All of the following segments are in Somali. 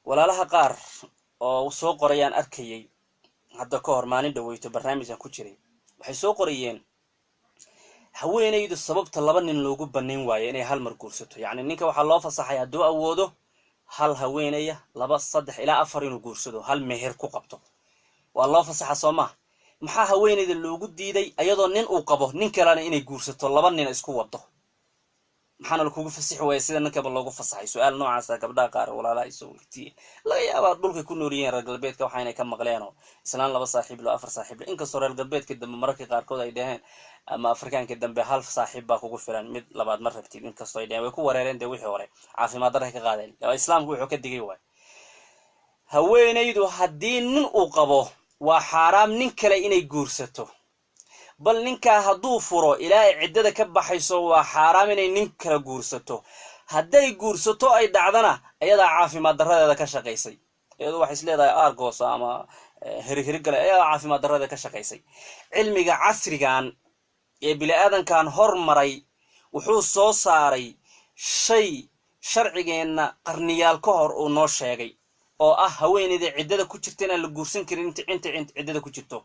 walaalaha qaar oo soo qorayaan arkayay hadda ka hor maalin dhaweyto barnaamijkan ku jiray waxay soo qorayeen haweenaydu sababta laba nin loogu banayn waayo inay hal mar guursato yacni ninka waxaa loo fasaxay hadduu awoodo hal haweenaya laba saddex ilaa afar inuu guursado hal meher ku qabto waa loo fasaxa soo maaha maxaa haweenayda loogu diiday ayadoo nin uu qabo nin kalena inay guursato laba nin isku wado maxaana lakugu fasixi waaya sida ninkaba loogu fasaxay su-aal noocaasa gabdhaha qaar walaalaha isoo weydiiyeen laga yaabaa dhulkay ku noolyihiin reer galbeedka waxa inay ka maqleenoo islaan laba saaxiib lo afar saaxiib le inkastoo reer galbeedka dambe mararka qaarkood ay dhaheen ama afrikaanka dambe hal saaxiib baa kugu filan mid labaad ma rabtid inkastoo ay dhaheen way ku wareereen dee wixii hore caafimaad darray ka qaadeen islaamku wuxuu ka digay waay haweenaydu haddii nin uu qabo waa xaaraam nin kale inay guursato bal ninkaa hadduu furo ilaa ay ciddada ka baxayso waa xaaraam inay nin kala guursato hadday guursato ay dhacdana ayadaa caafimaad darradeeda ka shaqaysay iyadu waxay isleedahay aargoosa ama hirigale ayadaa caafimaad darradeeda ka shaqaysay cilmiga casrigan ee bini-aadankan hormaray wuxuu soo saaray shay sharcigeenna qarniyaal ka hor uu noo sheegay oo ah haweeneyda ciddada ku jirta inaan la guursan karin inta ciddada ku jirto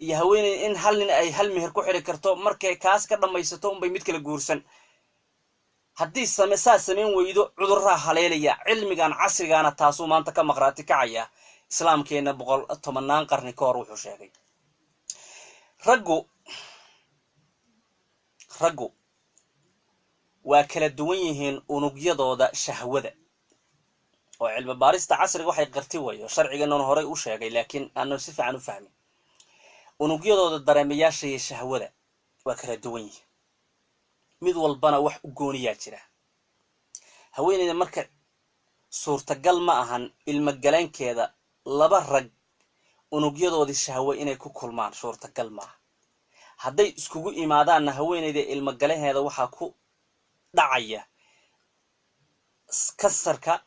iyo haweeneyda in hal nin ay hal meher ku xiri karto markay kaas ka dhamaysato unbay mid kala guursan haddii saa samayn weydo cudurraa haleelaya cilmigan casrigaana taasuu maanta ka maqraati kacaya islaamkeena 110 qarni ka hor wuxuu sheegay raggu waa kala duwan yihiin unugyadooda shahwada oo cilmi baarista casriga waxay qarti wayo sharcigan hore u sheegay laakiin aanu si fiican u fahmin unugyadooda dareemayaasha iyo shahwada waa kala duwan yihiin mid walbana wax u gooniyaa jira haweeneyda marka suurtagal ma ahan ilma galeenkeeda laba rag unugyadoodii shahwo inay ku kulmaan suurtagal ma aha hadday iskugu imaadaanna haweeneyda ilma galeheeda waxaa ku dhacaya kansarka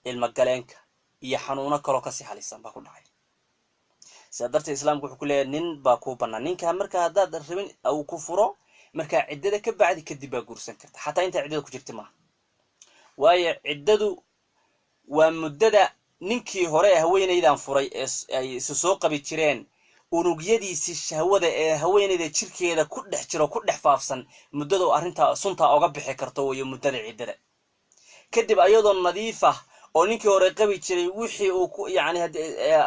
ilma galeenka iyo xanuuno kaloo kasii halisan baa ku dhacay sida darteed islaamku wuxuu ku leeyahay nin baa ku bannaan ninka marka haddaad rabin uu ku furo marka ciddada ka bacdi kadib baa guursan karta xataa inta ciddada ku jirta maaha waayo ciddadu waa muddada ninkii hore ee haweeneydan furay ee ay isu soo qabi jireen unugyadiisii shahwada ee haweeneyda jirkeeda ku dhex jiro ku dhex faafsan muddada arrintaa suntaa oga bixi karto wayo muddada ciddada kadib ayadoo nadiif ah oo ninkii hore qabi jiray wixii uu yani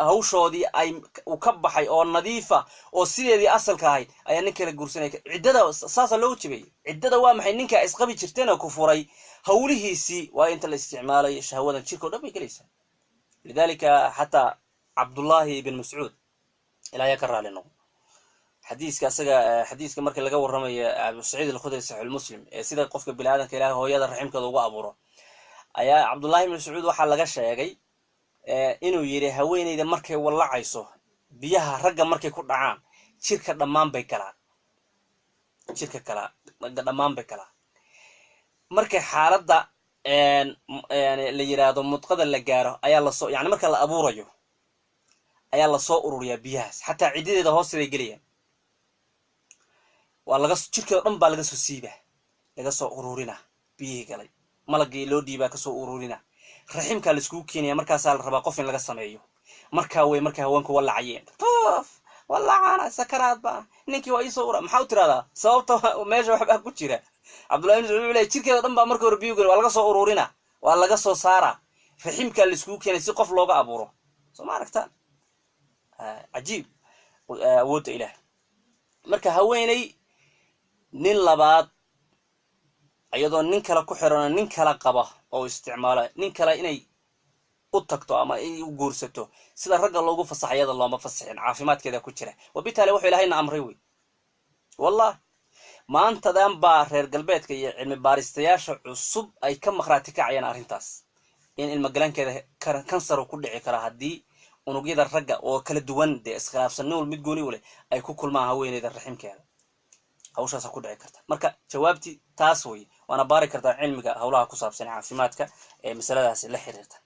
hawshoodii ay uu ka baxay oo nadiifa oo sideedii asalka ahayd ayaa nin kala guursanay ciddada saasa loo jibay ciddada waa maxay ninka isqabi jirteen oo ku furay hawlihiisii waa inta la isticmaalay shahwadan jirkooda dhan bay galaysaa lidalika xataa cabdullaahi ibn mascuud ilaa ka raali noqo xadiiska markii laga warramayo abu saciid al-khudri sahih muslim ee sida qofka bini'aadanka ilaahay hooyada raximkeeda ugu abuuro ayaa cabdullaahi ibn mascuud waxaa laga sheegay inuu yiri haweeneyda markay wallacayso biyaha ragga markay ku dhacaan jirka dhammaan bay galaan markay xaaladda la yiraahdo mudqada la gaaro ayaa la soo yani marka la abuurayo ayaa la soo ururiyaa biyahaas xataa ciidadeeda hoosteeda gelayaan waa laga jirkeeda dhan baa laga soo siibaa laga soo ururina biyihii galay malagii loo dhiibaa kasoo ururina raximka la isku keenaya markaas la rabaa qof in laga sameeyo marka haweenku walacayeen walacana sakaraad ba ninkii waa isoo ura maxaa u tiraada sababta meesha waxba ku jira cabdullaahi ibn mascuud wuxuu jirkeeda dhan baa marka hore biyo galay waa laga soo ururina waa laga soo saara raximka la isku keenay si qof looga abuuro soo ma aragtaan ajiib awoodda ilaah marka haweeney nin labaad ayadoo nin kale ku xiran nin kale qaba oo isticmaala nin kale inay u tagto ama ay u guursato sida ragga loogu fasaxayada looma fasaxin caafimaadkeeda ku jira wabitaali wuxuu ilaahayna amray wey wallah maantadan baa reer galbeedka iyo cilmi baaristayaasha cusub ay ka maqraati kacayaan arrintaas in ilma galankeeda kansar ku dhici kara haddii unugyada ragga oo kala duwan dee iskhilaafsan nool mid gooni u leh ay ku kulmaan haweeneyda raximkeeda hawshaas ku dhici karta marka jawaabti taas way waana baari kartaa cilmiga hawlaha ku saabsan caafimaadka ee masaladaas la xiriirta